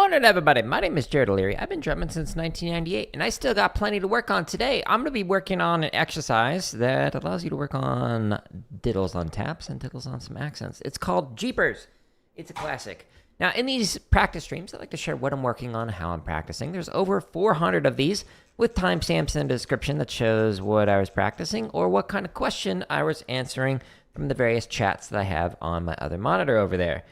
Morning, everybody. My name is Jared O'Leary. I've been drumming since 1998, and I still got plenty to work on today. I'm going to be working on an exercise that allows you to work on diddles on taps and diddles on some accents. It's called Jeepers. It's a classic. Now, in these practice streams, I like to share what I'm working on, how I'm practicing. There's over 400 of these with timestamps in the description that shows what I was practicing or what kind of question I was answering from the various chats that I have on my other monitor over there.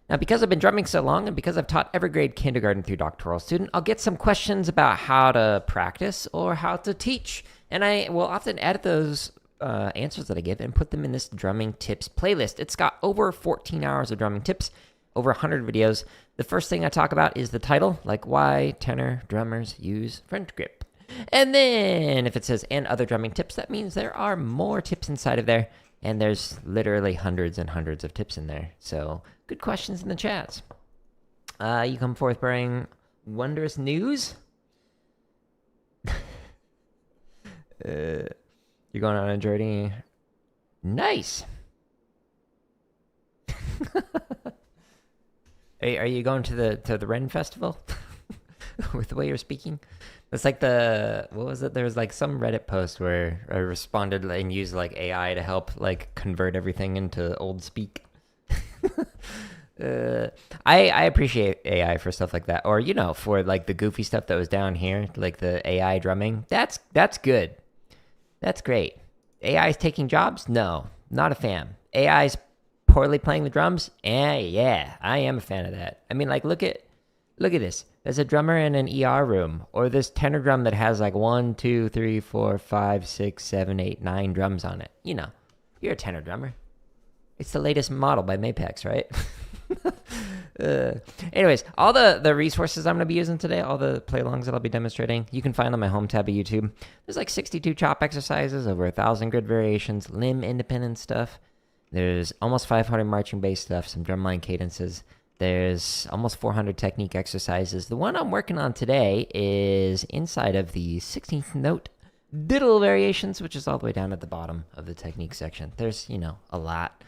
Now, because I've been drumming so long and because I've taught every grade kindergarten through doctoral student, I'll get some questions about how to practice or how to teach. And I will often edit those answers that I give and put them in this drumming tips playlist. It's got over 14 hours of drumming tips, over 100 videos. The first thing I talk about is the title, like why tenor drummers use French grip. And then if it says and other drumming tips, that means there are more tips inside of there. And there's literally hundreds and hundreds of tips in there. So good questions in the chats. You come forth bearing wondrous news. You're going on a journey. Nice. Are you going to the Ren Festival? With the way you're speaking? It's like what was it? There was like some Reddit post where I responded and used like AI to help like convert everything into old speak. I appreciate AI for stuff like that. Or, for like the goofy stuff that was down here, like the AI drumming. That's good. That's great. AI is taking jobs? No, not a fan. AI is poorly playing the drums? Yeah, I am a fan of that. I mean, like, look at this. There's a drummer in an ER room, or this tenor drum that has like 1, 2, 3, 4, 5, 6, 7, 8, 9 drums on it. You're a tenor drummer. It's the latest model by Mapex, right? Anyways, all the resources I'm going to be using today, all the play-alongs that I'll be demonstrating, you can find on my home tab of YouTube. There's like 62 chop exercises, over 1,000 grid variations, limb independent stuff. There's almost 500 marching bass stuff, some drumline cadences. There's almost 400 technique exercises. The one I'm working on today is inside of the 16th note diddle variations, which is all the way down at the bottom of the technique section. There's, a lot.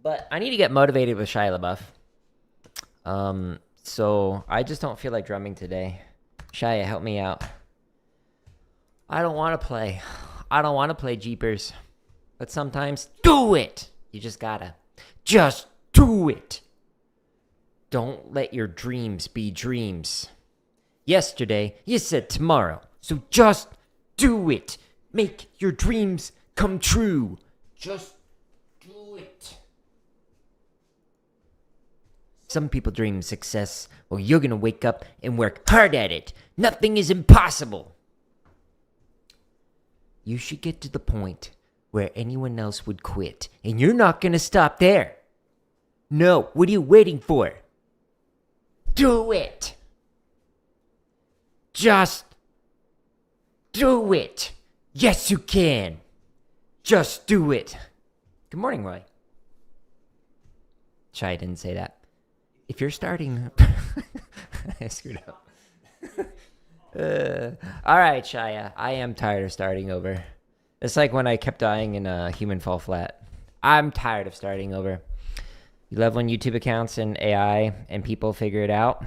But I need to get motivated with Shia LaBeouf. So I just don't feel like drumming today. Shia, help me out. I don't want to play Jeepers. But sometimes, do it! You just gotta. Just do it. Don't let your dreams be dreams. Yesterday, you said tomorrow. So just do it. Make your dreams come true. Just do it. Some people dream success. Well, you're going to wake up and work hard at it. Nothing is impossible. You should get to the point where anyone else would quit. And you're not going to stop there. No, what are you waiting for? Do it. Just do it. Yes, you can. Just do it. Good morning, Roy. Shia didn't say that. If you're starting... I screwed up. All right, Shia. I am tired of starting over. It's like when I kept dying in a Human Fall Flat. I'm tired of starting over. You love when YouTube accounts and AI and people figure it out.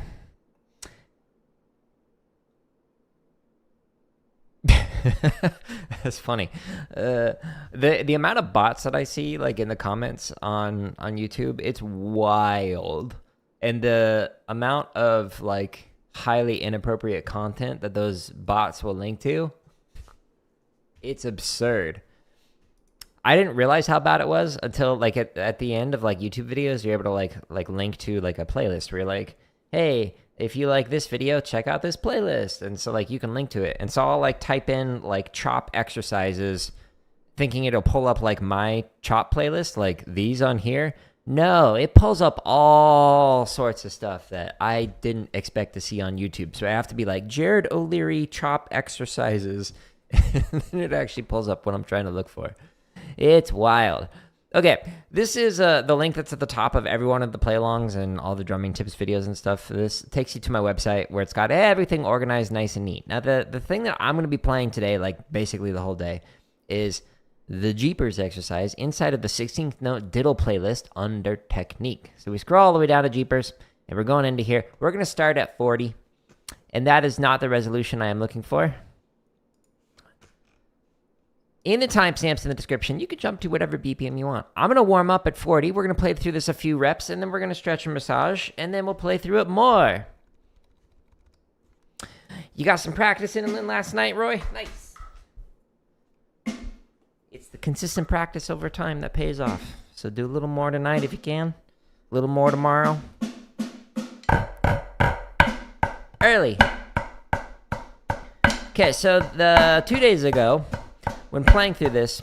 That's funny. The amount of bots that I see like in the comments on YouTube, it's wild. And the amount of like highly inappropriate content that those bots will link to, it's absurd. I didn't realize how bad it was until like at the end of like YouTube videos, you're able to like link to like a playlist where you're like, hey, if you like this video, check out this playlist. And so like you can link to it. And so I'll like type in like chop exercises thinking it'll pull up like my chop playlist, like these on here. No, it pulls up all sorts of stuff that I didn't expect to see on YouTube. So I have to be like Jared O'Leary chop exercises. And then it actually pulls up what I'm trying to look for. It's wild. Okay, this is the link that's at the top of every one of the play-alongs and all the drumming tips videos and stuff. This takes you to my website where it's got everything organized nice and neat. Now, the thing that I'm going to be playing today, like basically the whole day, is the Jeepers exercise inside of the 16th note diddle playlist under technique. So we scroll all the way down to Jeepers, And we're going into here. We're going to start at 40. And that is not the resolution I am looking for. In the timestamps in the description, you can jump to whatever BPM you want. I'm going to warm up at 40. We're going to play through this a few reps, and then we're going to stretch and massage, and then we'll play through it more. You got some practice in last night, Roy? Nice. It's the consistent practice over time that pays off. So do a little more tonight if you can. A little more tomorrow. Early. Okay, so 2 days ago, when playing through this,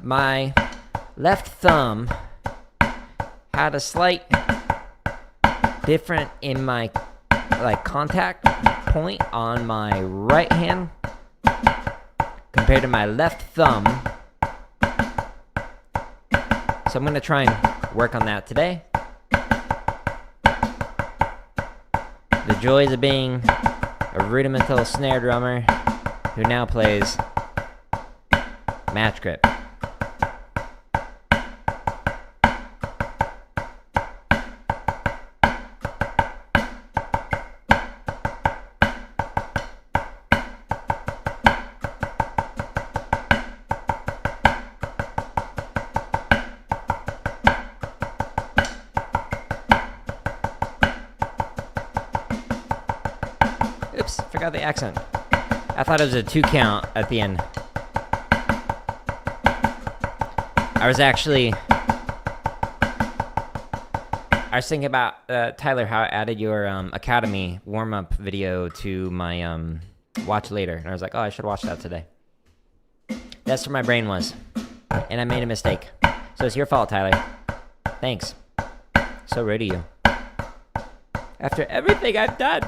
my left thumb had a slight different in my contact point on my right hand compared to my left thumb. So I'm going to try and work on that today. The joys of being a rudimental snare drummer who now plays match grip. Oops, forgot the accent. I thought it was a 2 count at the end. I was thinking about, Tyler, how I added your Academy warm-up video to my watch later. And I was like, oh, I should watch that today. That's where my brain was. And I made a mistake. So it's your fault, Tyler. Thanks. So rude of you. After everything I've done.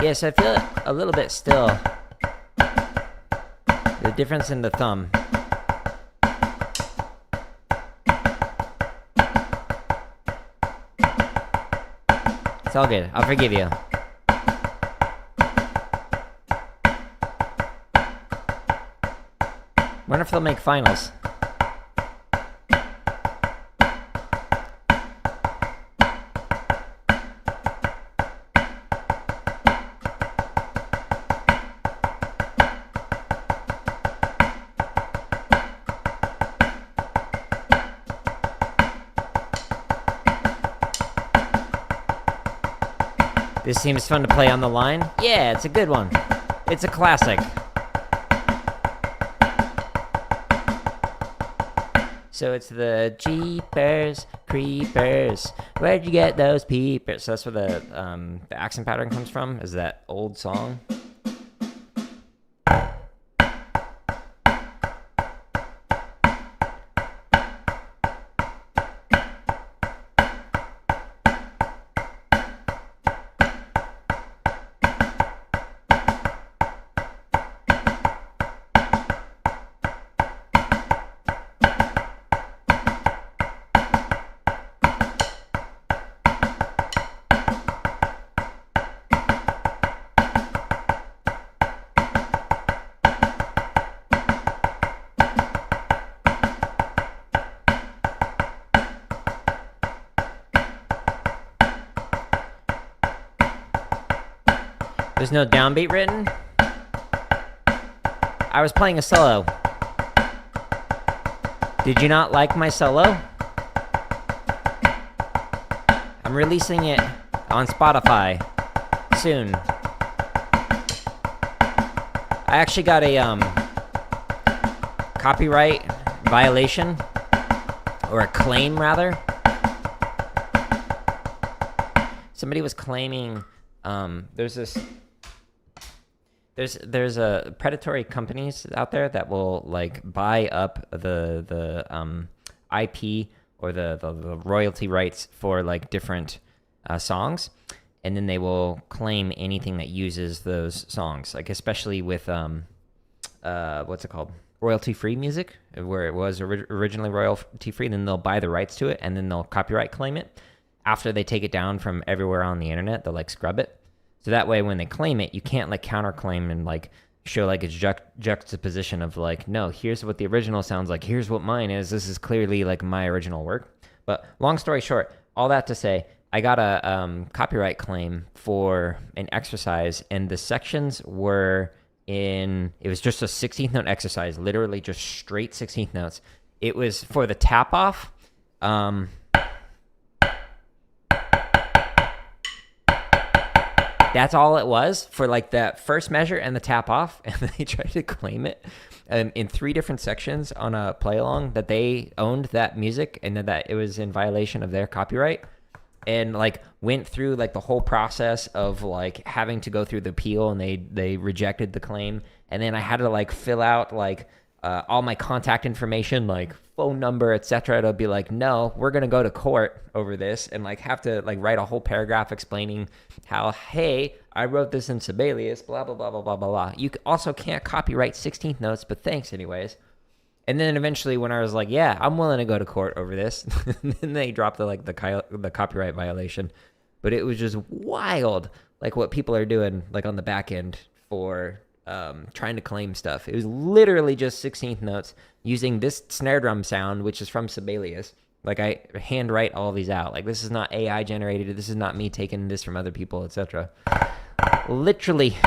Yes, I feel it a little bit still. The difference in the thumb. It's all good. I'll forgive you. Wonder if they'll make finals. This seems fun to play on the line. Yeah, it's a good one. It's a classic. So it's the Jeepers Creepers. Where'd you get those peepers? So that's where the accent pattern comes from, is that old song. There's no downbeat written. I was playing a solo. Did you not like my solo? I'm releasing it on Spotify soon. I actually got a copyright violation, or a claim rather. Somebody was claiming there's a predatory companies out there that will like buy up the IP or the royalty rights for like different songs, and then they will claim anything that uses those songs, like especially with what's it called, royalty free music, where it was originally royalty free. Then they'll buy the rights to it, and then they'll copyright claim it after they take it down from everywhere on the internet. They'll like scrub it. So that way when they claim it, you can't like counterclaim and like show like its juxtaposition of like, no, here's what the original sounds like, here's what mine is, this is clearly like my original work. But long story short, all that to say, I got a copyright claim for an exercise, and the sections were it was just a 16th note exercise, literally just straight 16th notes. It was for the tap off. That's all it was for like that first measure and the tap off. And they tried to claim it in 3 different sections on a play along that they owned that music and that it was in violation of their copyright. And like went through like the whole process of like having to go through the appeal, and they rejected the claim. And then I had to like fill out like all my contact information, like phone number, etc. It'll be like, no, we're gonna go to court over this, and like have to like write a whole paragraph explaining how, hey, I wrote this in Sibelius, blah blah blah blah blah blah. You also can't copyright 16th notes, but thanks anyways. And then eventually, when I was like, yeah, I'm willing to go to court over this, then they dropped the copyright violation. But it was just wild, like what people are doing, like on the back end for trying to claim stuff. It was literally just 16th notes using this snare drum sound, which is from Sibelius. Like I handwrite all these out. Like this is not AI generated. This is not me taking this from other people, etc. Literally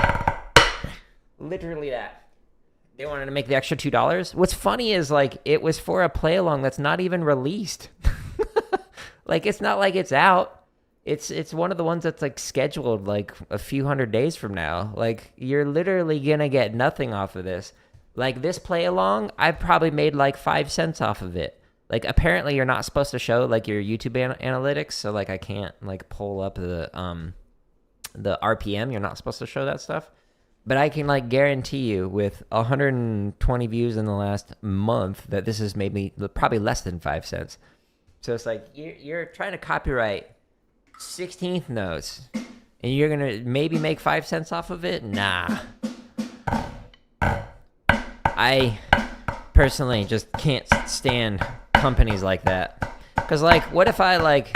that. They wanted to make the extra $2. What's funny is like it was for a play along that's not even released. Like it's not like it's out. It's one of the ones that's like scheduled like a few 100 days from now. Like you're literally gonna get nothing off of this. Like this play along, I probably made like 5 cents off of it. Like apparently you're not supposed to show like your YouTube analytics, so like I can't like pull up the RPM. You're not supposed to show that stuff. But I can like guarantee you with 120 views in the last month that this has made me probably less than 5 cents. So it's like you're trying to copyright 16th notes and you're going to maybe make 5 cents off of it? Nah. I personally just can't stand companies like that. Because like what if I like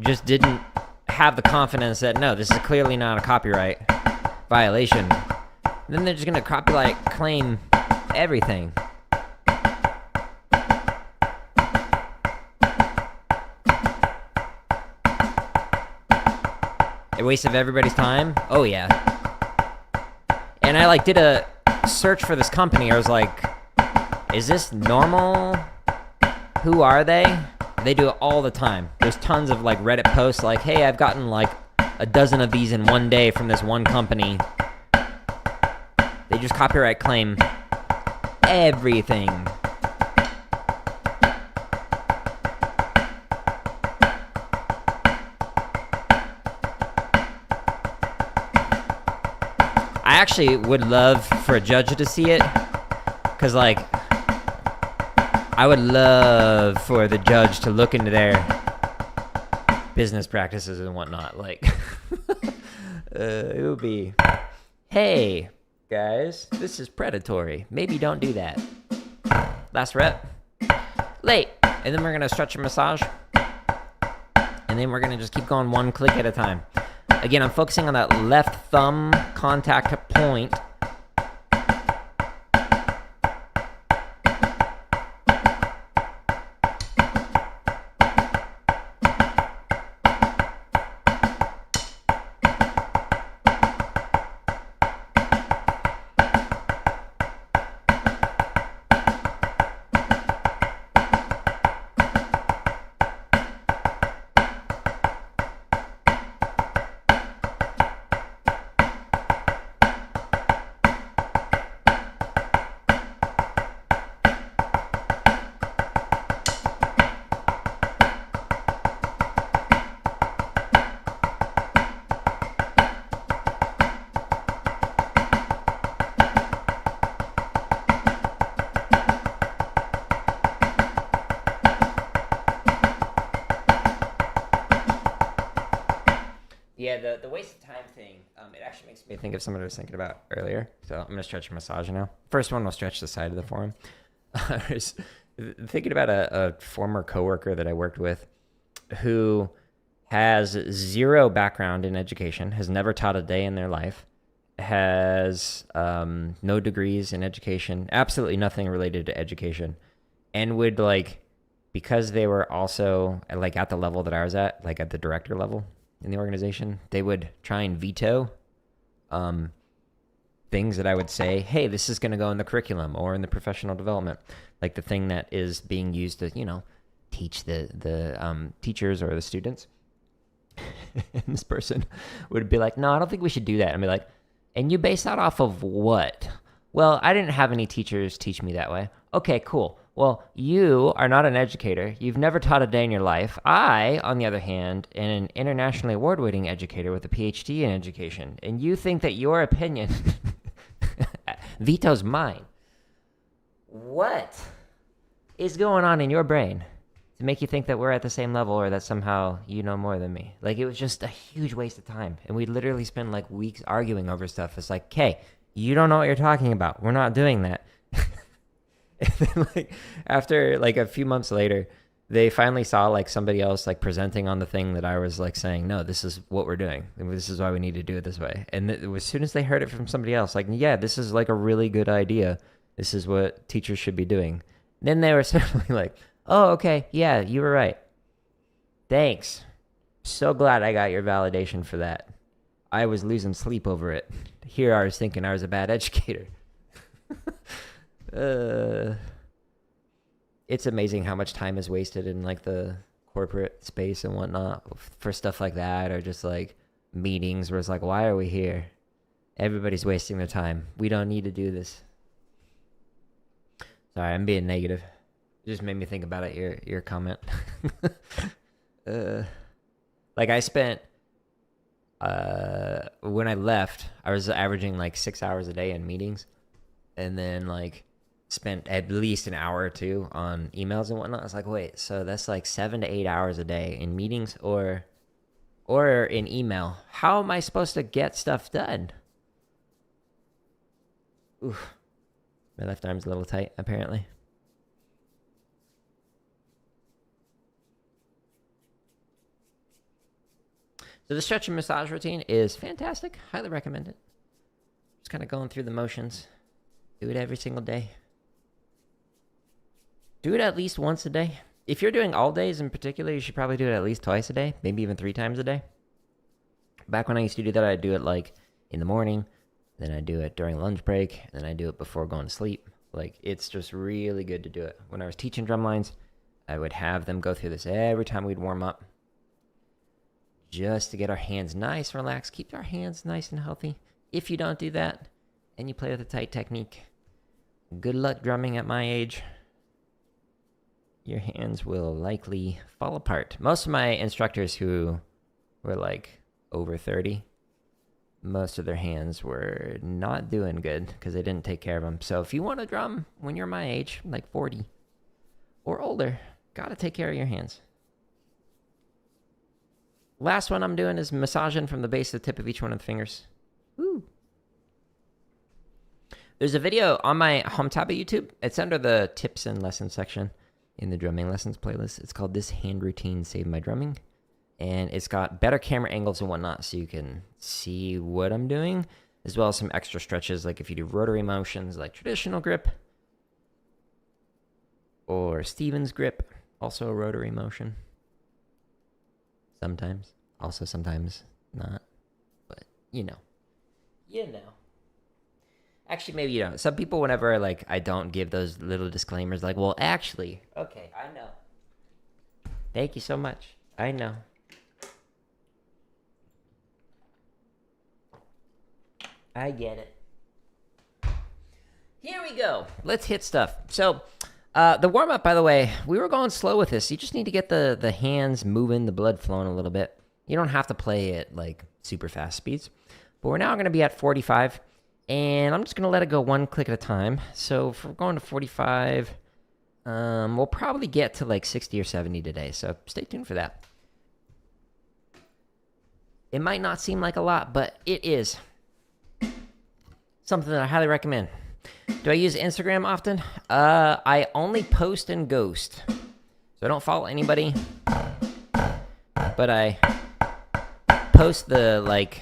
just didn't have the confidence that no, this is clearly not a copyright violation? Then they're just gonna copyright claim everything. A waste of everybody's time? Oh yeah. And I like did a search for this company. I was like, is this normal? Who are they? They do it all the time. There's tons of like Reddit posts like, hey, I've gotten like a dozen of these in one day from this one company. They just copyright claim everything. I actually would love for a judge to see it, because like I would love for the judge to look into their business practices and whatnot. Like it would be, hey guys, this is predatory, maybe don't do that. Last rep, late, and then we're gonna stretch and massage, and then we're gonna just keep going 1 click at a time. Again, I'm focusing on that left thumb contact point. Yeah, the waste of time thing, it actually makes me think of something I was thinking about earlier. So I'm going to stretch and massage now. First one, we'll stretch the side of the forearm. I was thinking about a former coworker that I worked with who has zero background in education, has never taught a day in their life, has no degrees in education, absolutely nothing related to education, and would like, because they were also like at the level that I was at, like at the director level in the organization, they would try and veto things that I would say, hey, this is going to go in the curriculum or in the professional development, like the thing that is being used to, you know, teach the teachers or the students. And this person would be like, no, I don't think we should do that. And be like, and you base that off of what? Well, I didn't have any teachers teach me that way. Okay, cool. Well, you are not an educator. You've never taught a day in your life. I, on the other hand, am an internationally award-winning educator with a PhD in education. And you think that your opinion vetoes mine. What is going on in your brain to make you think that we're at the same level or that somehow you know more than me? Like, it was just a huge waste of time. And we literally spent like weeks arguing over stuff. It's like, okay, you don't know what you're talking about. We're not doing that. And then like after like a few months later, they finally saw like somebody else like presenting on the thing that I was like saying, no, this is what we're doing. And this is why we need to do it this way. And as soon as they heard it from somebody else, like, yeah, this is like a really good idea. This is what teachers should be doing. And then they were suddenly like, oh, okay, yeah, you were right. Thanks. So glad I got your validation for that. I was losing sleep over it. Here I was thinking I was a bad educator. It's amazing how much time is wasted in like the corporate space and whatnot for stuff like that, or just like meetings where it's like, why are we here? Everybody's wasting their time. We don't need to do this. Sorry, I'm being negative. It just made me think about it, your comment. Like I spent, when I left, I was averaging like 6 hours a day in meetings, and then like spent at least an hour or two on emails and whatnot. I was like, wait, so that's like 7 to 8 hours a day in meetings or in email. How am I supposed to get stuff done? Oof. My left arm's a little tight, apparently. So the stretch and massage routine is fantastic. Highly recommend it. Just kind of going through the motions. Do it every single day. Do it at least once a day. If you're doing all days in particular, you should probably do it at least twice a day, maybe even 3 times a day. Back when I used to do that, I'd do it like in the morning, then I'd do it during lunch break, and then I'd do it before going to sleep. Like, it's just really good to do it. When I was teaching drumlines, I would have them go through this every time we'd warm up, just to get our hands nice and relaxed, keep our hands nice and healthy. If you don't do that, and you play with a tight technique, good luck drumming at my age. Your hands will likely fall apart. Most of my instructors who were like over 30, most of their hands were not doing good because they didn't take care of them. So if you want to drum when you're my age, like 40 or older, gotta take care of your hands. Last one I'm doing is massaging from the base to the tip of each one of the fingers. Woo. There's a video on my home tab of YouTube. It's under the tips and lessons section in the drumming lessons playlist. It's called This Hand Routine Saved My Drumming. And it's got better camera angles and whatnot so you can see what I'm doing, as well as some extra stretches, like if you do rotary motions like traditional grip or Stevens grip, also a rotary motion. Sometimes. Also sometimes not. But you know. You know. Actually, maybe you don't. Some people, whenever like I don't give those little disclaimers, like, well, actually, okay, I know. Thank you so much. I know. I get it. Here we go. Let's hit stuff. So, the warm-up, by the way, we were going slow with this. You just need to get the hands moving, the blood flowing a little bit. You don't have to play at, like, super fast speeds. But we're now going to be at 45, and I'm just going to let it go one click at a time. So, if we're going to 45, we'll probably get to, like, 60 or 70 today. So, stay tuned for that. It might not seem like a lot, but it is. Something that I highly recommend. Do I use Instagram often? I only post and ghost. So I don't follow anybody. But I post the like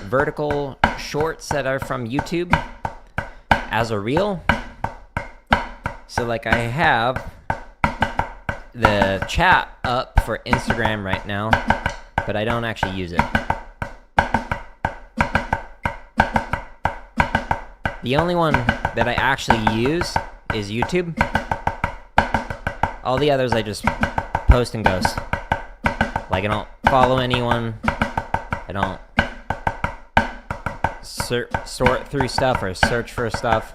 vertical shorts that are from YouTube as a reel. So like I have the chat up for Instagram right now, but I don't actually use it. The only one that I actually use is YouTube. All the others I just post and ghost. Like I don't follow anyone. I don't sort through stuff or search for stuff.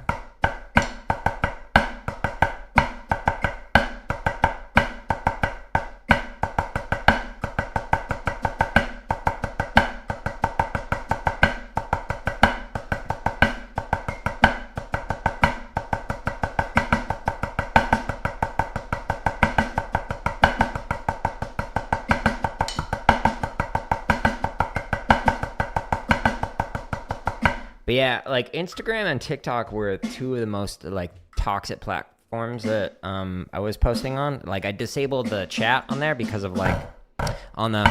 But yeah, like Instagram and TikTok were two of the most like toxic platforms that I was posting on. Like I disabled the chat on there because of like on the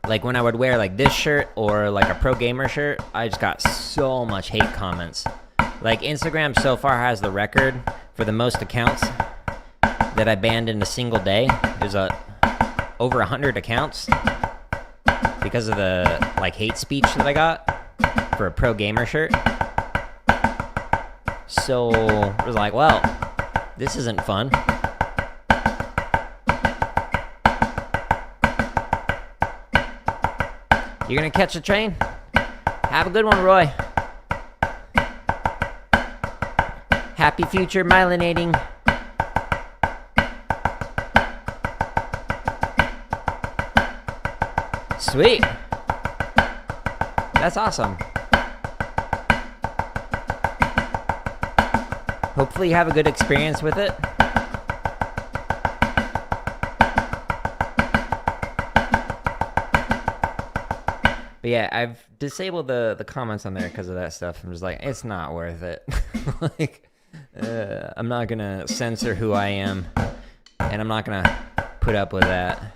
like when I would wear like this shirt or like a pro gamer shirt, I just got so much hate comments. Like Instagram so far has the record for the most accounts that I banned in a single day. There's over 100 accounts because of the like hate speech that I got for a pro gamer shirt. So I was like, well, this isn't fun. You're gonna catch the train? Have a good one, Roy. Happy future myelinating. Sweet. That's awesome. Hopefully you have a good experience with it. But yeah, I've disabled the comments on there because of that stuff. I'm just like, it's not worth it. Like, I'm not going to censor who I am, and I'm not going to put up with that.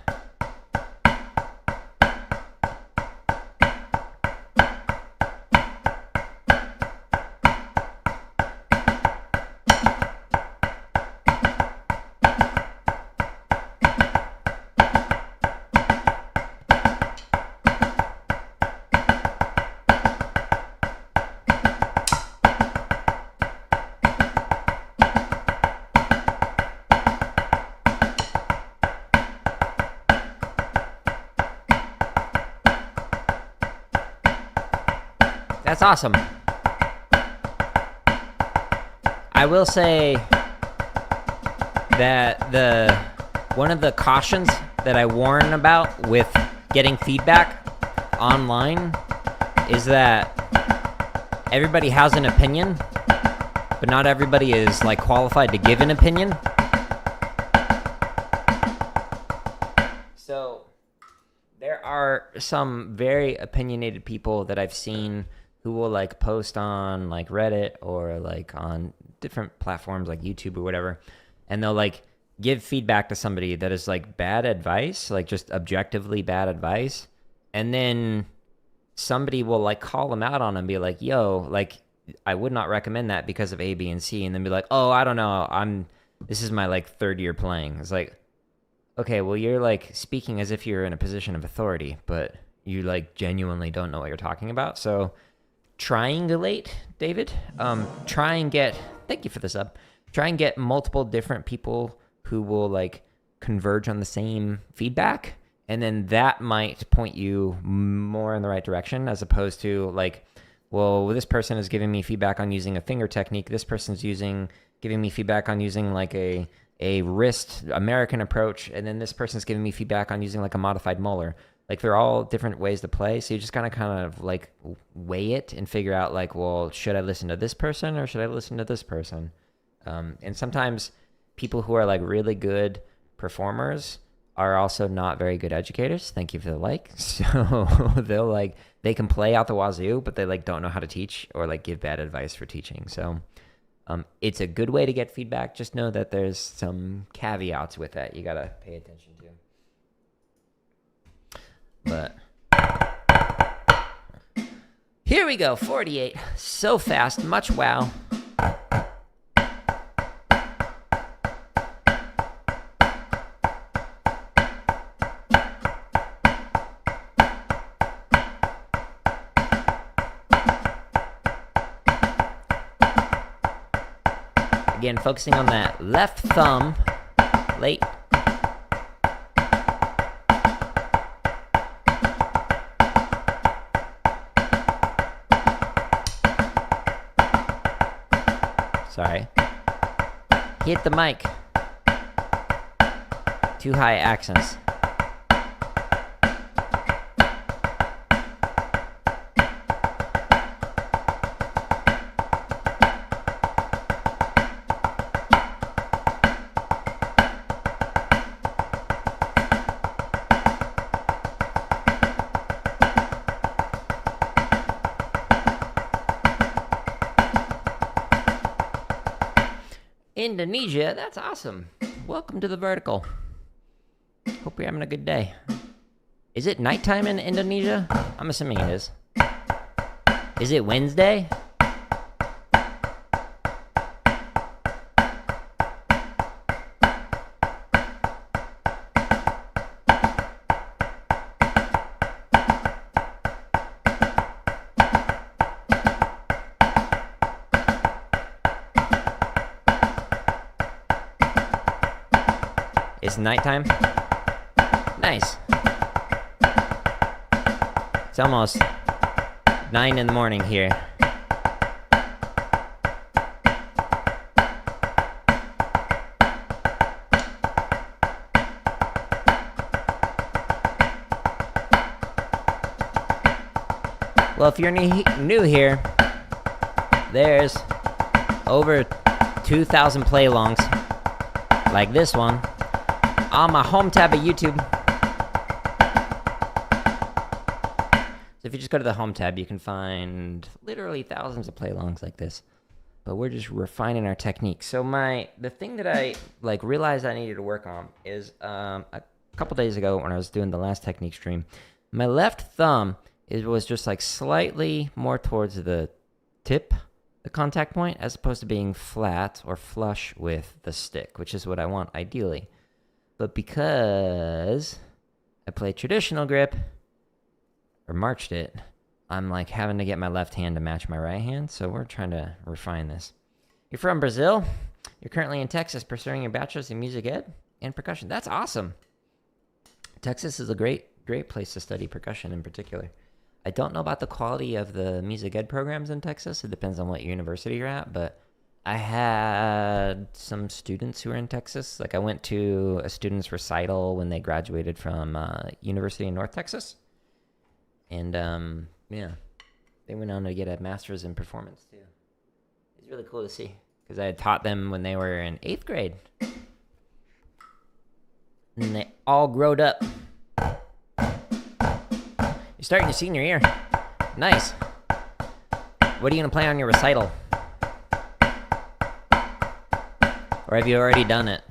That's awesome. I will say that one of the cautions that I warn about with getting feedback online is that everybody has an opinion, but not everybody is like qualified to give an opinion. So there are some very opinionated people that I've seen who will like post on like Reddit or like on different platforms like YouTube or whatever, and they'll like give feedback to somebody that is like bad advice, like just objectively bad advice, and then somebody will like call them out on and be like, yo, like I would not recommend that because of A, B, and C, and then be like, oh, I don't know, this is my like third year playing. It's like, okay, well, you're like speaking as if you're in a position of authority, but you like genuinely don't know what you're talking about. So triangulate, David. Thank you for the sub. Try and get multiple different people who will like converge on the same feedback, and then that might point you more in the right direction, as opposed to like, well, this person is giving me feedback on using a finger technique. This person's giving me feedback on using like a wrist American approach, and then this person's giving me feedback on using like a modified molar. Like they're all different ways to play, so you just gotta kind of like weigh it and figure out like, well, should I listen to this person or should I listen to this person? And sometimes people who are like really good performers are also not very good educators. Thank you for the like. So they can play out the wazoo, but they like don't know how to teach or like give bad advice for teaching. So it's a good way to get feedback. Just know that there's some caveats with that you gotta pay attention to. But Here we go, 48. So fast, much wow. Again, focusing on that left thumb, late. Sorry. Hit the mic. Too high accents. Indonesia, that's awesome. Welcome to the vertical. Hope you're having a good day. Is it nighttime in Indonesia? I'm assuming it is. Is it Wednesday? It's nighttime? Nice. It's almost 9 in the morning here. Well, if you're new here, there's over 2,000 play-alongs like this one on my home tab of YouTube. So if you just go to the home tab, you can find literally thousands of play-alongs like this. But we're just refining our technique. So the thing that I realized I needed to work on is a couple days ago when I was doing the last technique stream, my left thumb was just slightly more towards the tip, the contact point, as opposed to being flat or flush with the stick, which is what I want ideally. But because I play traditional grip, or marched it, I'm having to get my left hand to match my right hand, so we're trying to refine this. You're from Brazil. You're currently in Texas pursuing your bachelor's in music ed and percussion. That's awesome. Texas is a great place to study percussion in particular. I don't know about the quality of the music ed programs in Texas. It depends on what university you're at, but I had some students who were in Texas. I went to a student's recital when they graduated from University of North Texas. And, yeah, they went on to get a master's in performance, too. It's really cool to see, because I had taught them when they were in 8th grade. And they all growed up. You're starting your senior year. Nice. What are you going to play on your recital? Or have you already done it?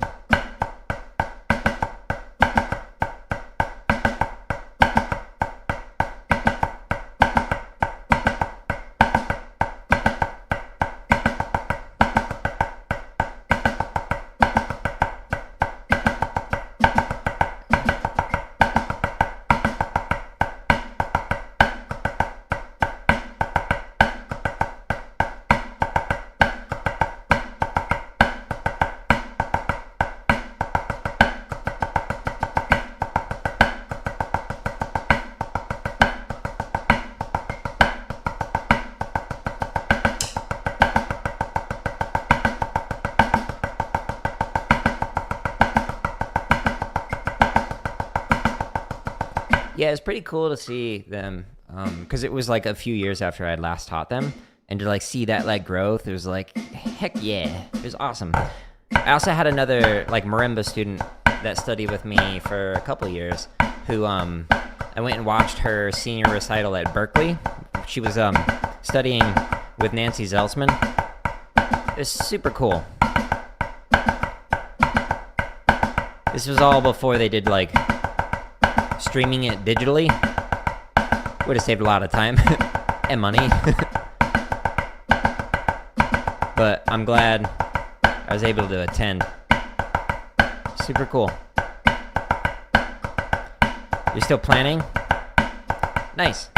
Yeah, it's pretty cool to see them, because it was a few years after I had last taught them, and to see that growth, it was heck yeah, it was awesome. I also had another marimba student that studied with me for a couple of years, who I went and watched her senior recital at Berkeley. She was studying with Nancy Zelsman. It was super cool. This was all before they did streaming it digitally. Would have saved a lot of time. and money. But I'm glad I was able to attend. Super cool. You're still planning? Nice.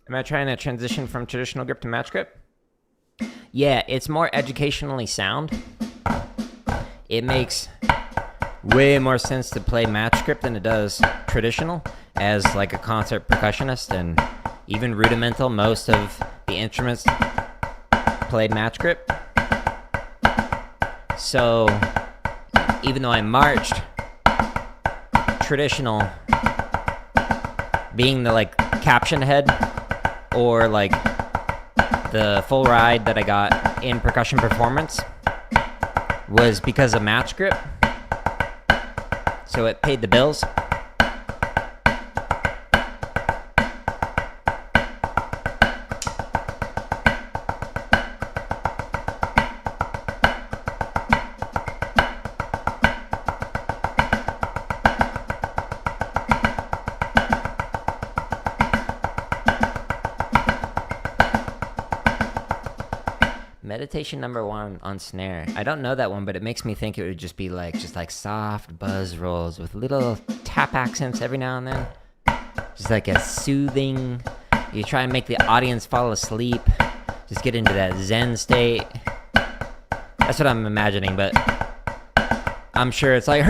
Am I trying to transition from traditional grip to match grip? Yeah, it's more educationally sound. It makes way more sense to play match grip than it does traditional. As like a concert percussionist and even rudimental, most of the instruments played match grip. So even though I marched traditional, being the like caption head or like the full ride that I got in percussion performance was because of match grip. So it paid the bills. Meditation number 1 on snare. I don't know that one, but it makes me think it would just be like soft buzz rolls with little tap accents every now and then. Just like a soothing. You try and make the audience fall asleep. Just get into that Zen state. That's what I'm imagining, but I'm sure it's like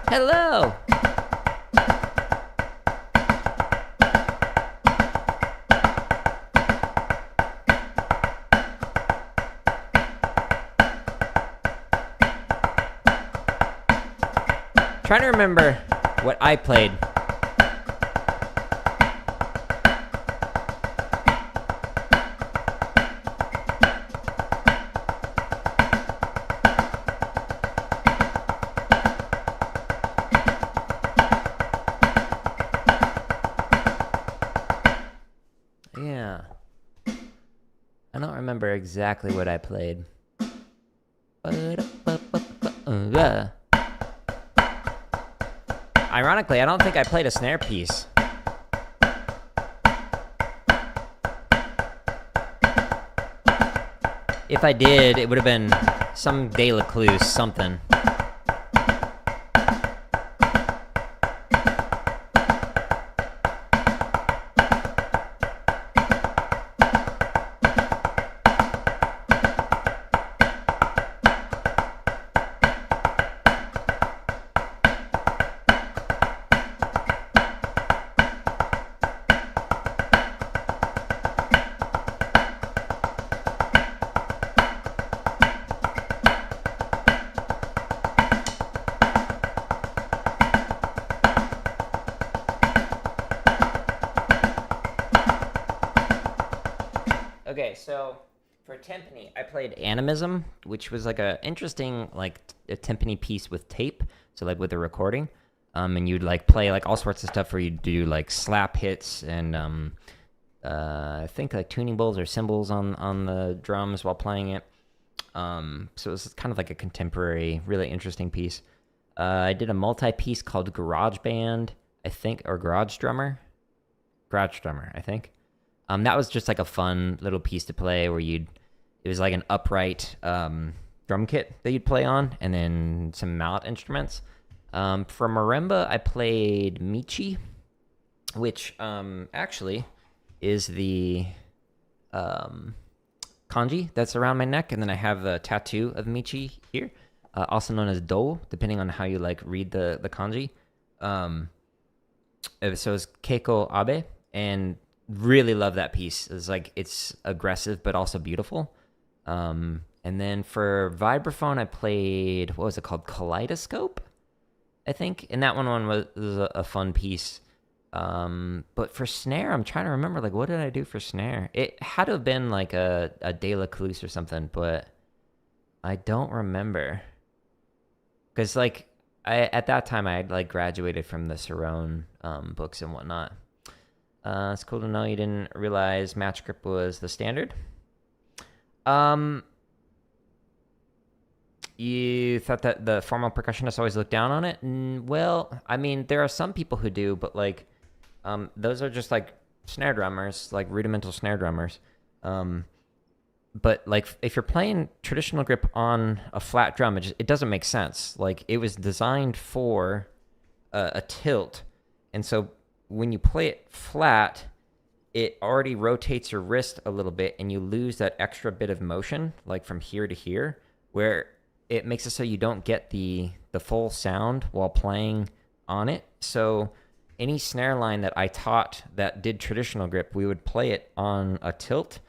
hello. Trying to remember what I played. Yeah. I don't remember exactly what I played. Ironically, I don't think I played a snare piece. If I did, it would have been some De La Clue something. Okay, so for timpani, I played Animism, which was like a interesting like a timpani piece with tape, so like with a recording, and you'd like play like all sorts of stuff where you'd do like slap hits and I think like tuning bowls or cymbals on the drums while playing it. So it was kind of like a contemporary, really interesting piece. I did a multi-piece called Garage Band, I think, or Garage Drummer, I think. That was just like a fun little piece to play where it was like an upright drum kit that you'd play on, and then some mallet instruments. For marimba, I played Michi, which actually is the kanji that's around my neck, and then I have a tattoo of Michi here, also known as Do, depending on how you like read the kanji. So it's Keiko Abe, and really love that piece. It's aggressive but also beautiful. And then for vibraphone, I played, what was it called, Kaleidoscope, I think. And that one was a fun piece. But for snare, I'm trying to remember, like, what did I do for snare? It had to have been like a De La Cluse or something, but I don't remember. Because, like, at that time, I had, like, graduated from the Cerrone books and whatnot. It's cool to know you didn't realize match grip was the standard. You thought that the formal percussionists always look down on it? Well, I mean, there are some people who do, but, like, those are just, like, snare drummers, like rudimental snare drummers. But, like, if you're playing traditional grip on a flat drum, it doesn't make sense. Like, it was designed for a tilt, and so when you play it flat, it already rotates your wrist a little bit, and you lose that extra bit of motion, like from here to here, where it makes it so you don't get the full sound while playing on it. So any snare line that I taught that did traditional grip, we would play it on a tilt,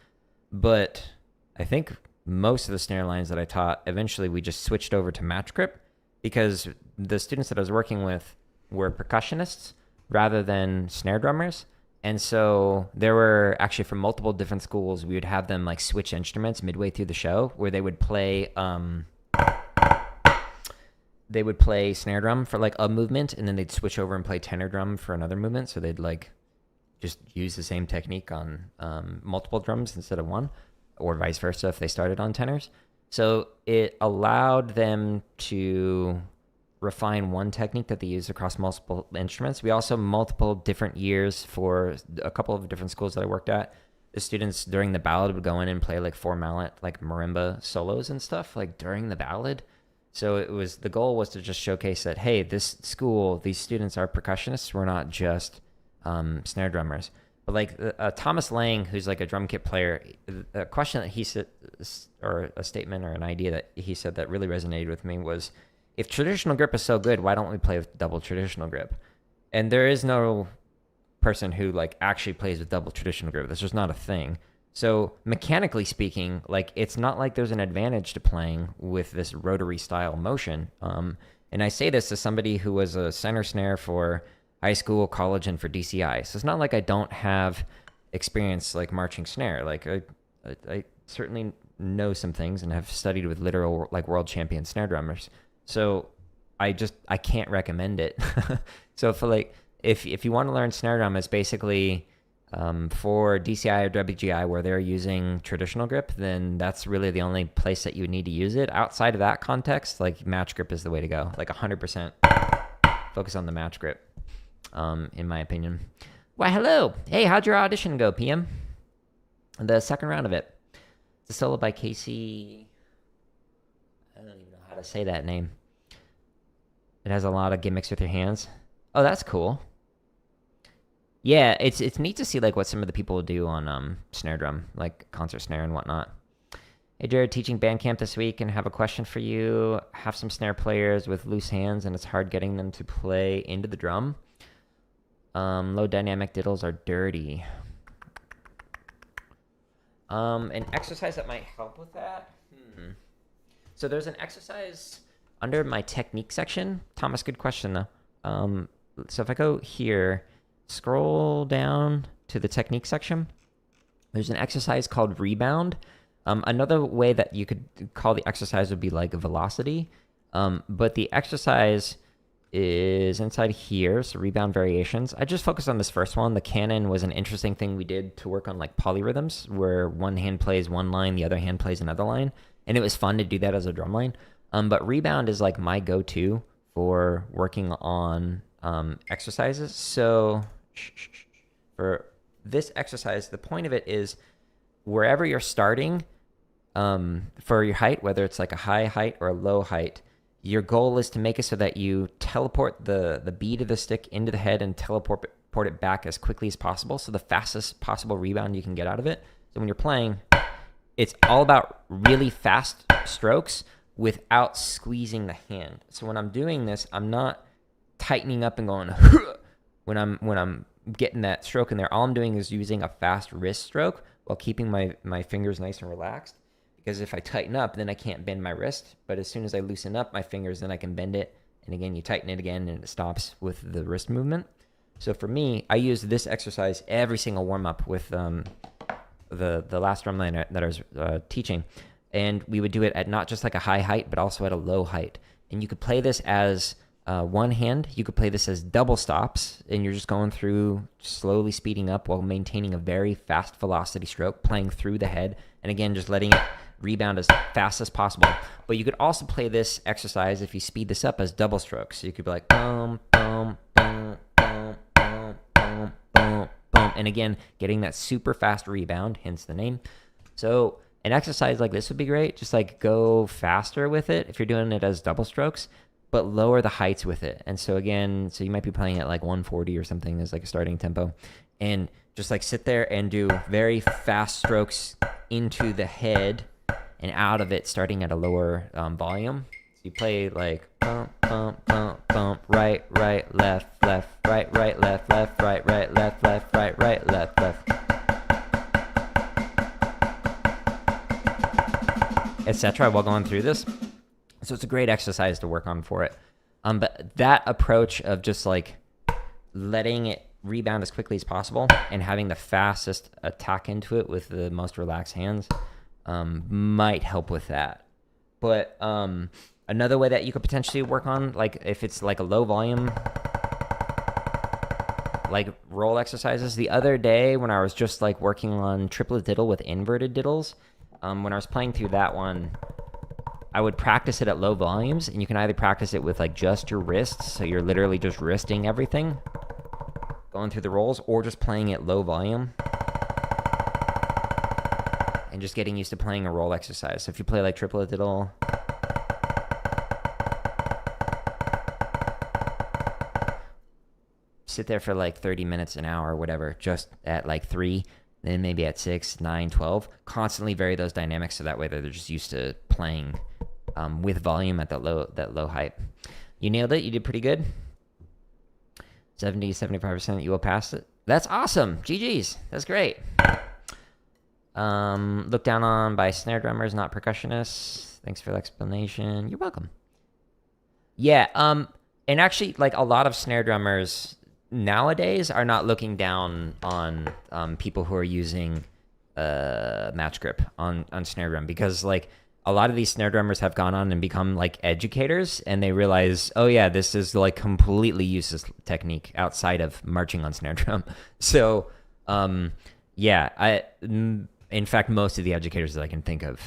but I think most of the snare lines that I taught, eventually we just switched over to match grip because the students that I was working with were percussionists rather than snare drummers. And so there were actually from multiple different schools, we would have them like switch instruments midway through the show where they would play snare drum for like a movement and then they'd switch over and play tenor drum for another movement. So they'd like just use the same technique on multiple drums instead of one, or vice versa if they started on tenors. So it allowed them to refine one technique that they use across multiple instruments. We also multiple different years for a couple of different schools that I worked at. The students during the ballad would go in and play like four mallet, like marimba solos and stuff like during the ballad. So the goal was to just showcase that, hey, this school, these students are percussionists. We're not just snare drummers. But like Thomas Lang, who's like a drum kit player, a question that he said, or a statement or an idea that he said that really resonated with me was, if traditional grip is so good, why don't we play with double traditional grip? And there is no person who like actually plays with double traditional grip. That's just not a thing. So mechanically speaking, like it's not like there's an advantage to playing with this rotary style motion. And I say this as somebody who was a center snare for high school, college, and for DCI. So it's not like I don't have experience like marching snare. Like I certainly know some things and have studied with literal like world champion snare drummers. So I can't recommend it. So for like if you want to learn snare drum, it's basically for DCI or WGI where they're using traditional grip, then that's really the only place that you would need to use it. Outside of that context, like match grip is the way to go. Like 100% focus on the match grip. In my opinion. Why, hello. Hey, how'd your audition go, PM? The second round of it. It's a solo by Casey. I don't even know how to say that name. It has a lot of gimmicks with your hands. Oh, that's cool. Yeah, it's neat to see like what some of the people do on snare drum, like concert snare and whatnot. Hey, Jared, teaching band camp this week and have a question for you. Have some snare players with loose hands and it's hard getting them to play into the drum. Low dynamic diddles are dirty. An exercise that might help with that? So there's an exercise under my technique section. Thomas, good question though. So if I go here, scroll down to the technique section, there's an exercise called Rebound. Another way that you could call the exercise would be like velocity. But the exercise is inside here, so rebound variations. I just focused on this first one. The canon was an interesting thing we did to work on like polyrhythms, where one hand plays one line, the other hand plays another line, and it was fun to do that as a drum line. But rebound is like my go-to for working on exercises. So for this exercise, the point of it is wherever you're starting for your height, whether it's like a high height or a low height, your goal is to make it so that you teleport the bead of the stick into the head and teleport it back as quickly as possible. So the fastest possible rebound you can get out of it. So when you're playing, it's all about really fast strokes without squeezing the hand. So when I'm doing this, I'm not tightening up and going when I'm getting that stroke in there. All I'm doing is using a fast wrist stroke while keeping my fingers nice and relaxed. Because if I tighten up, then I can't bend my wrist. But as soon as I loosen up my fingers, then I can bend it. And again, you tighten it again and it stops with the wrist movement. So for me, I use this exercise every single warm up with the last drumline that I was teaching, and we would do it at not just like a high height, but also at a low height. And you could play this as one hand. You could play this as double stops, and you're just going through, slowly speeding up while maintaining a very fast velocity stroke, playing through the head, and again, just letting it rebound as fast as possible. But you could also play this exercise if you speed this up as double strokes. So you could be like boom, boom, boom, boom, boom, boom, boom, boom, and again, getting that super fast rebound, hence the name. So an exercise like this would be great. Just like go faster with it if you're doing it as double strokes, but lower the heights with it. And so again, so you might be playing at like 140 or something as like a starting tempo, and just like sit there and do very fast strokes into the head and out of it, starting at a lower volume. So you play like bump, bump, bump, bump, right, right, left, left, right, right, left, left, right, right, left, left, right, right, left, left, etc. while going through this. So it's a great exercise to work on for it. But that approach of just like letting it rebound as quickly as possible and having the fastest attack into it with the most relaxed hands might help with that. But another way that you could potentially work on, like if it's like a low volume, like roll exercises. The other day when I was just like working on triplet diddle with inverted diddles, when I was playing through that one, I would practice it at low volumes, and you can either practice it with like just your wrists, so you're literally just wristing everything, going through the rolls, or just playing it low volume and just getting used to playing a roll exercise. So if you play like triplet diddle, sit there for like 30 minutes, an hour, whatever, just at like 3, then maybe at 6, 9, 12. Constantly vary those dynamics so that way they're just used to playing with volume at that low height. You nailed it. You did pretty good. 70-75%. You will pass it. That's awesome. GG's. That's great. Looked down on by snare drummers, not percussionists. Thanks for the explanation. You're welcome. Yeah. And actually, like a lot of snare drummers nowadays are not looking down on people who are using match grip on snare drum, because like a lot of these snare drummers have gone on and become like educators, and they realize, oh yeah, this is like completely useless technique outside of marching on snare drum. So yeah, in fact, most of the educators that I can think of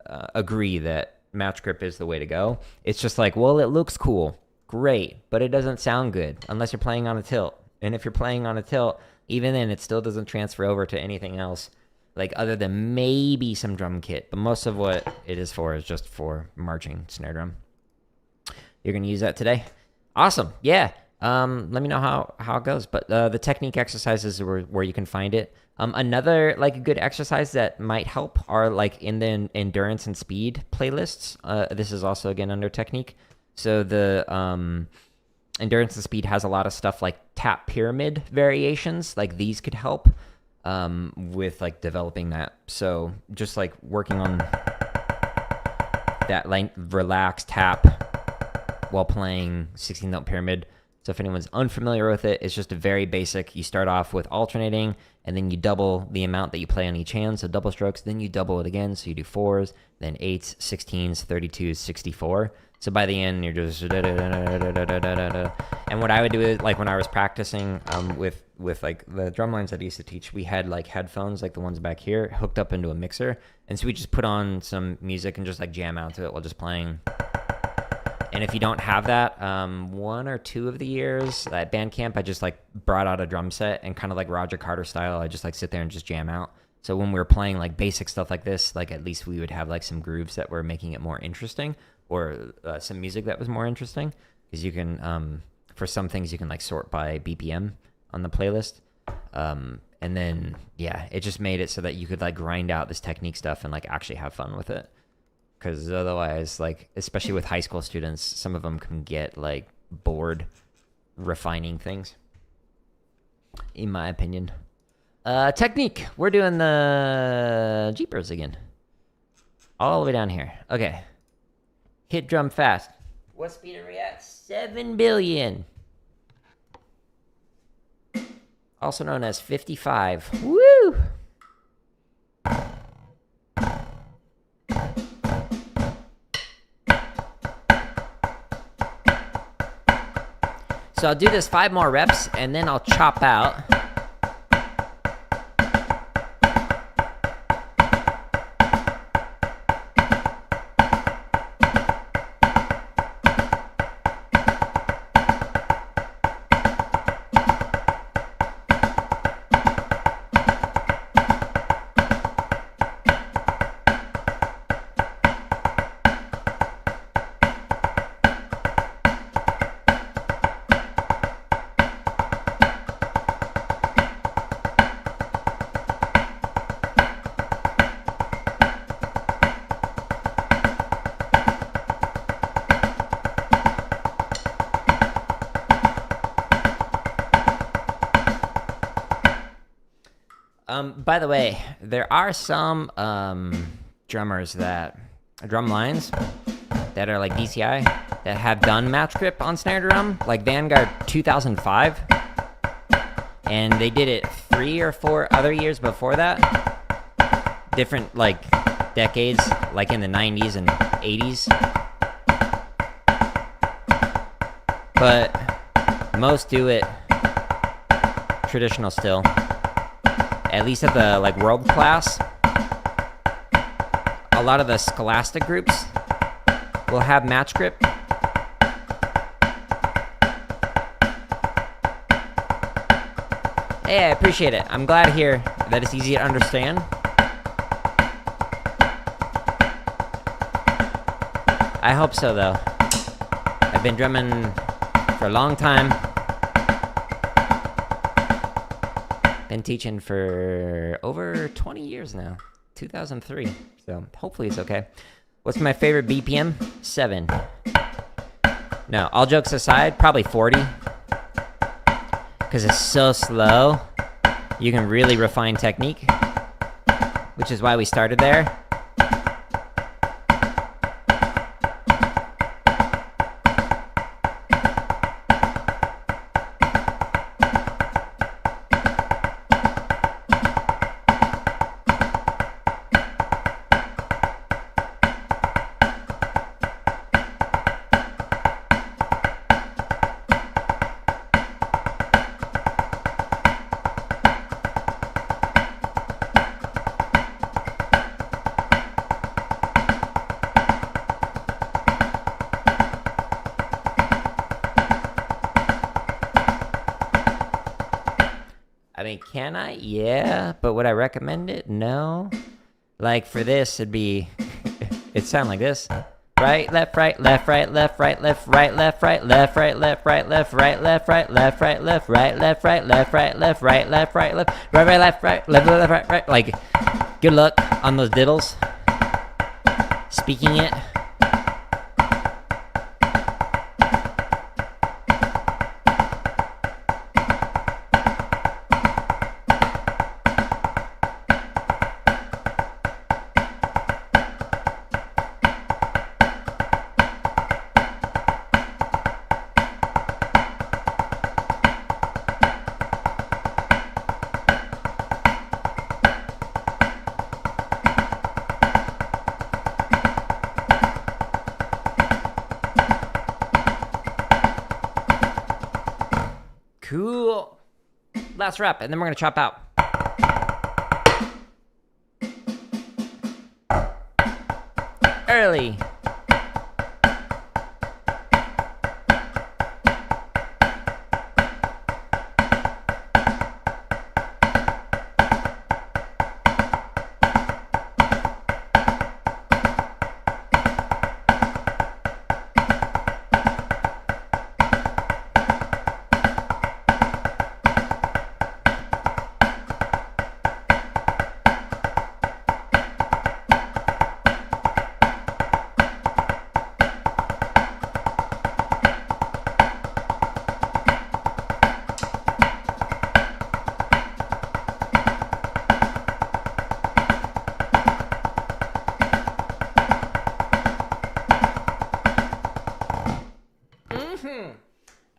agree that match grip is the way to go. It's just like, well, it looks cool, great, but it doesn't sound good unless you're playing on a tilt. And if you're playing on a tilt, even then, it still doesn't transfer over to anything else, like other than maybe some drum kit. But most of what it is for is just for marching snare drum. You're going to use that today? Awesome. Yeah. Let me know how it goes. But the technique exercises are where you can find it. Another like good exercise that might help are like in the endurance and speed playlists. This is also again under technique. So the endurance and speed has a lot of stuff like tap pyramid variations. Like these could help with like developing that. So just like working on that length, relaxed tap while playing 16-note pyramid. So if anyone's unfamiliar with it, it's just a very basic. You start off with alternating, and then you double the amount that you play on each hand, so double strokes. Then you double it again, so you do 4s, then 8s, 16s, 32s, 64. So by the end, you're just and what I would do is like when I was practicing with like the drum lines that I used to teach, we had like headphones like the ones back here hooked up into a mixer, and so we just put on some music and just like jam out to it while just playing. And if you don't have that, 1 or 2 of the years at band camp, I just like brought out a drum set and kind of like Roger Carter style, I just like sit there and just jam out. So when we were playing like basic stuff like this, like at least we would have like some grooves that were making it more interesting, or some music that was more interesting, because you can, for some things you can like sort by BPM on the playlist. And then, yeah, it just made it so that you could like grind out this technique stuff and like actually have fun with it. Because otherwise, like, especially with high school students, some of them can get, like, bored refining things, in my opinion. Technique. We're doing the Jeepers again. All the way down here. Okay. Hit drum fast. What speed are we at? 7 billion. also known as 55. Woo! So I'll do this 5 more reps, and then I'll chop out. By the way, there are some drummers drum lines that are like DCI that have done match grip on snare drum, like Vanguard 2005, and they did it 3 or 4 other years before that, different like decades, like in the 90s and 80s. But most do it traditional still. At least at the like world class. A lot of the scholastic groups will have match grip. Hey, I appreciate it. I'm glad to hear that it's easy to understand. I hope so, though. I've been drumming for a long time. Been teaching for over 20 years now. 2003. So hopefully it's okay. What's my favorite BPM? 7. No, all jokes aside, probably 40. Because it's so slow, you can really refine technique, which is why we started there. I mean, can I? Yeah, but would I recommend it? No. Like for this, it'd sound like this. Right, left, right, left, right, left, right, left, right, left, right, left, right, left, right, left, right, left, right, left, right, left, right, left, right, left, right, left, right, left, right, left, right, right, left, right, left, left, right, right. Like, good luck on those diddles. Speaking it. Cool. Last rep, and then we're going to chop out. Early.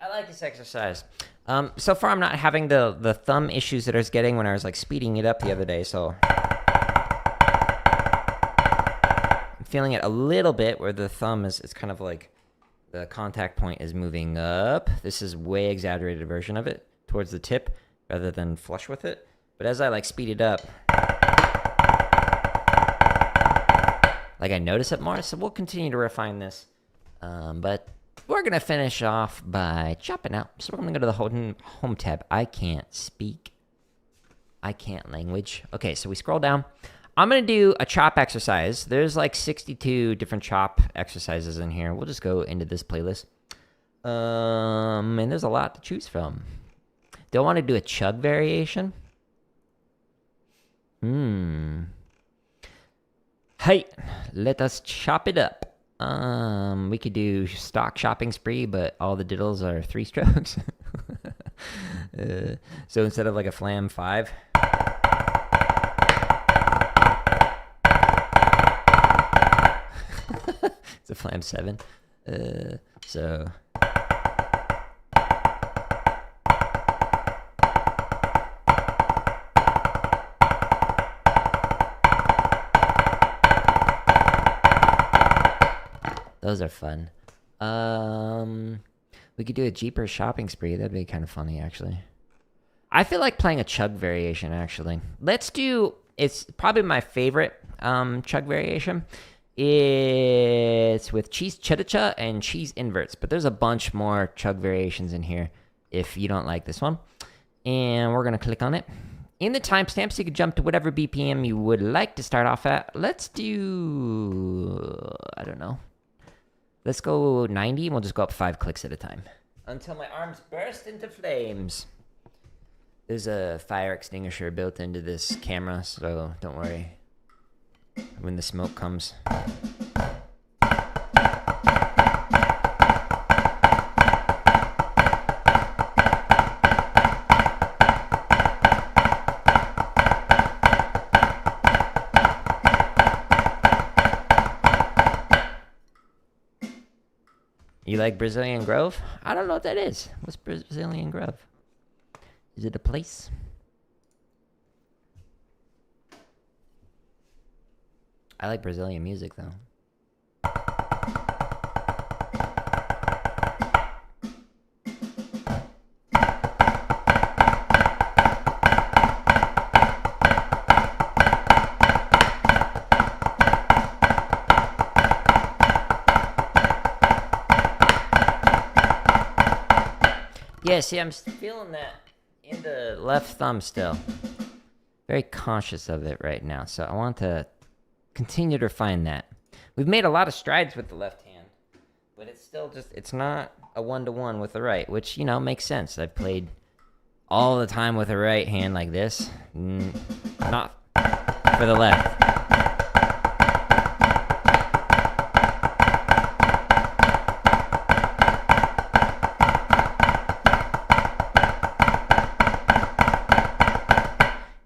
I like this exercise. So far I'm not having the thumb issues that I was getting when I was like speeding it up the other day, so I'm feeling it a little bit where the thumb is kind of like the contact point is moving up. This is way exaggerated version of it towards the tip rather than flush with it. But as I like speed it up, like I notice it more, so we'll continue to refine this. But we're gonna finish off by chopping out. So we're gonna go to the home tab. I can't speak. I can't language. Okay, so we scroll down. I'm going to do a chop exercise. There's like 62 different chop exercises in here. We'll just go into this playlist. And there's a lot to choose from. Do I want to do a chug variation? Hey, let us chop it up. We could do stock shopping spree, but all the diddles are 3 strokes. So instead of like a flam 5... it's a flam 7. So those are fun. We could do a Jeepers shopping spree. That'd be kind of funny, actually. I feel like playing a chug variation, actually. Let's do... It's probably my favorite chug variation. It's with cheese chutichuh and cheese inverts, but there's a bunch more chug variations in here if you don't like this one. And we're going to click on it. In the timestamps, you can jump to whatever BPM you would like to start off at. Let's do... I don't know. Let's go 90, and we'll just go up 5 clicks at a time. Until my arms burst into flames. There's a fire extinguisher built into this camera, so don't worry when the smoke comes. You like Brazilian Grove? I don't know what that is. What's Brazilian Grove? Is it a place? I like Brazilian music, though. Yeah, see, I'm feeling that in the left thumb still. Very conscious of it right now, so I want to continue to refine that. We've made a lot of strides with the left hand, but it's still just, it's not a one-to-one with the right, which, you know, makes sense. I've played all the time with the right hand like this, not for the left.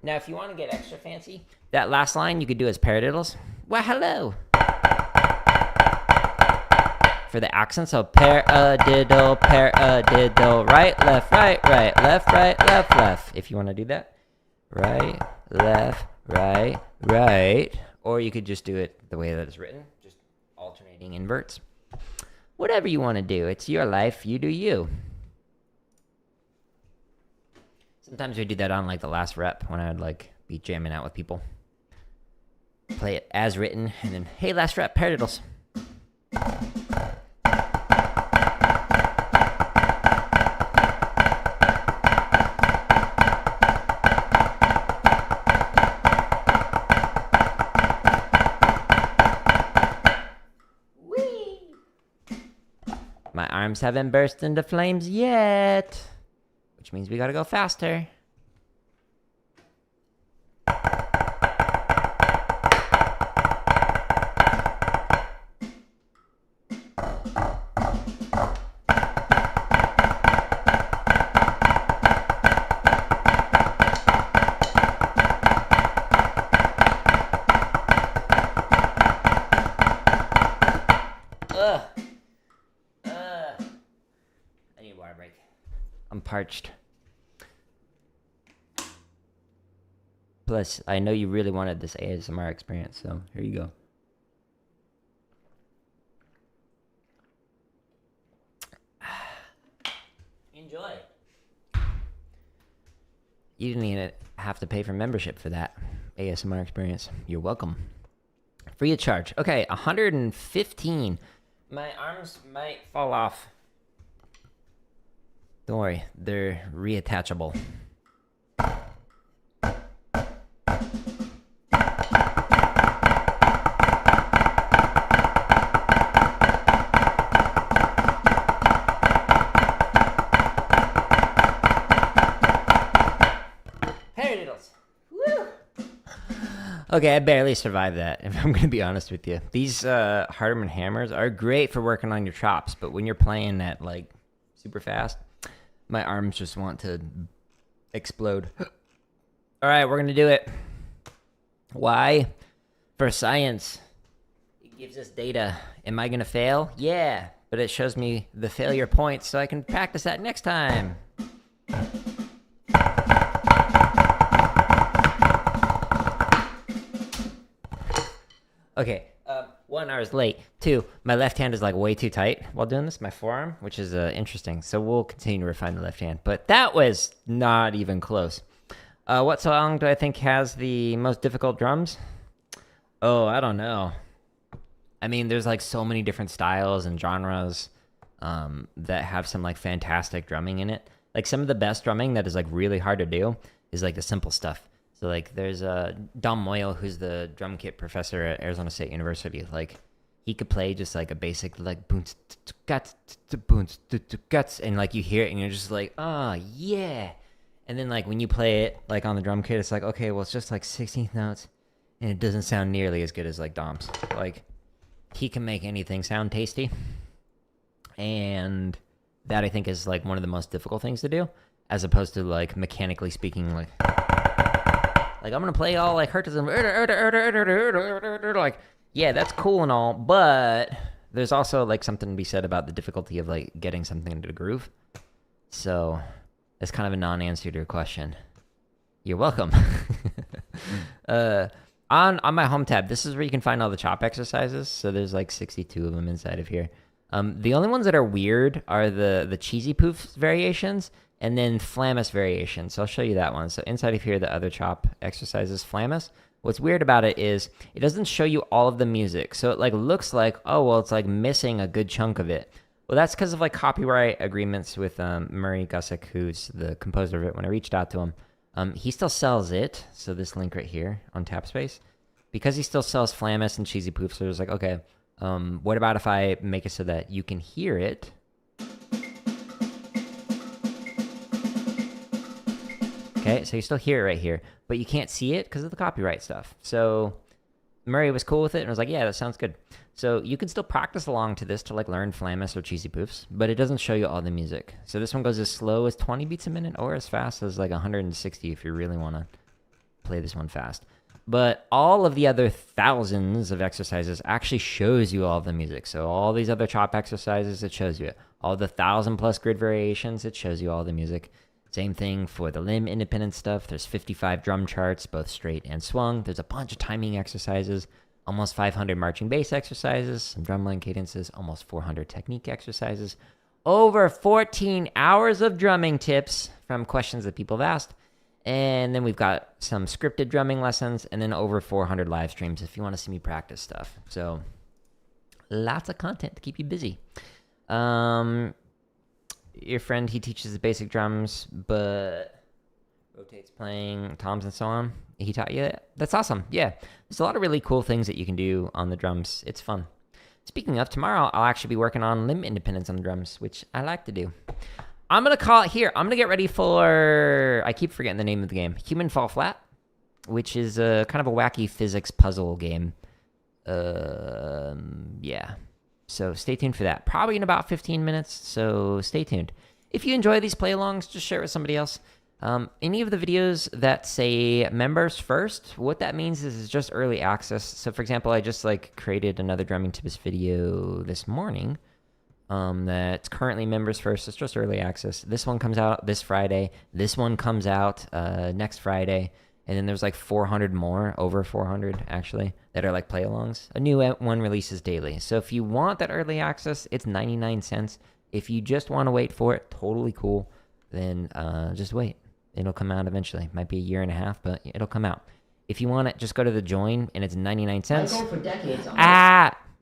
Now, if you want to get extra fancy, that last line you could do as paradiddles. Well, hello. For the accent, so paradiddle, paradiddle, right, left, left, left. If you want to do that, right, left, right. Or you could just do it the way that it's written, just alternating inverts. Whatever you want to do, it's your life, you do you. Sometimes we do that on like the last rep when I would like be jamming out with people. Play it as written and then, hey, last rep, paradiddles. Whee! My arms haven't burst into flames yet. Which means we gotta go faster. I need a water break. I'm parched. Plus, I know you really wanted this ASMR experience, so here you go. Enjoy. You didn't even have to pay for membership for that ASMR experience. You're welcome. Free of charge. Okay, 115. My arms might fall off. Don't worry, they're reattachable. Okay, I barely survived that, if I'm going to be honest with you. These Hardeman hammers are great for working on your chops, but when you're playing at, like, super fast, my arms just want to explode. All right, we're going to do it. Why? For science. It gives us data. Am I going to fail? Yeah, but it shows me the failure points so I can practice that next time. Okay, 1, I was late. 2, my left hand is like way too tight while doing this, my forearm, which is interesting. So we'll continue to refine the left hand. But that was not even close. What song do I think has the most difficult drums? Oh, I don't know. I mean, there's like so many different styles and genres that have some like fantastic drumming in it. Like some of the best drumming that is like really hard to do is like the simple stuff. So, like, there's Dom Moyle, who's the drum kit professor at Arizona State University. Like, he could play just, like, a basic, like, boons, guts, boons, guts, and, like, you hear it, and you're just like, oh, yeah. And then, like, when you play it, like, on the drum kit, it's like, okay, well, it's just, like, 16th notes, and it doesn't sound nearly as good as, like, Dom's. Like, he can make anything sound tasty, and that, I think, is, like, one of the most difficult things to do, as opposed to, like, mechanically speaking, like... Like, I'm going to play all, like, Hertzes and... Like, yeah, that's cool and all, but there's also, like, something to be said about the difficulty of, like, getting something into the groove. So, that's kind of a non-answer to your question. You're welcome. On my home tab, this is where you can find all the chop exercises. So, there's, like, 62 of them inside of here. The only ones that are weird are the cheesy poof variations. And then Flammus variation. So I'll show you that one. So inside of here, the other chop exercises, Flammus. What's weird about it is it doesn't show you all of the music. So it like looks like, oh, well, it's like missing a good chunk of it. Well, that's because of like copyright agreements with Murray Gusick, who's the composer of it. When I reached out to him, he still sells it. So this link right here on TapSpace. Because he still sells Flammus and Cheesy Poof, so it was like, okay, what about if I make it so that you can hear it? Okay, so you still hear it right here, but you can't see it because of the copyright stuff. So Murray was cool with it and was like, yeah, that sounds good. So you can still practice along to this to like learn Flammus or Cheesy Poofs, but it doesn't show you all the music. So this one goes as slow as 20 beats a minute or as fast as like 160 if you really want to play this one fast. But all of the other thousands of exercises actually shows you all the music. So all these other chop exercises, it shows you it. All the 1,000+ grid variations, it shows you all the music. Same thing for the limb independent stuff. There's 55 drum charts, both straight and swung. There's a bunch of timing exercises, almost 500 marching bass exercises, some drumline cadences, almost 400 technique exercises, over 14 hours of drumming tips from questions that people have asked. And then we've got some scripted drumming lessons, and then over 400 live streams if you want to see me practice stuff. So lots of content to keep you busy. Your friend, he teaches the basic drums, but rotates playing toms and so on. He taught you that? That's awesome. Yeah. There's a lot of really cool things that you can do on the drums. It's fun. Speaking of, tomorrow I'll actually be working on limb independence on the drums, which I like to do. I'm going to call it here. I'm going to get ready for, I keep forgetting the name of the game, Human Fall Flat, which is a kind of a wacky physics puzzle game. Yeah. So stay tuned for that. Probably in about 15 minutes, so stay tuned. If you enjoy these play-alongs, just share it with somebody else. Any of the videos that say members first, what that means is it's just early access. So for example, I just like created another drumming tips video this morning. that's currently members first. It's just early access. This one comes out this Friday. This one comes out next Friday. And then there's like 400 more, over 400 actually, that are like play-alongs. A new one releases daily. So if you want that early access, it's 99 cents. If you just want to wait for it, totally cool. Then just wait. It'll come out eventually. Might be a year and a half, but it'll come out. If you want it, just go to the join, and it's 99 cents. My goal for decades.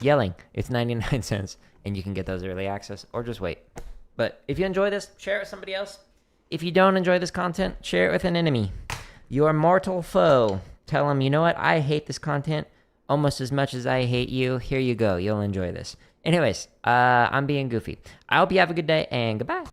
Yelling. It's 99 cents, and you can get those early access, or just wait. But if you enjoy this, share it with somebody else. If you don't enjoy this content, share it with an enemy. Your mortal foe. Tell them, you know what? I hate this content almost as much as I hate you. Here you go. You'll enjoy this. Anyways, I'm being goofy. I hope you have a good day, and goodbye.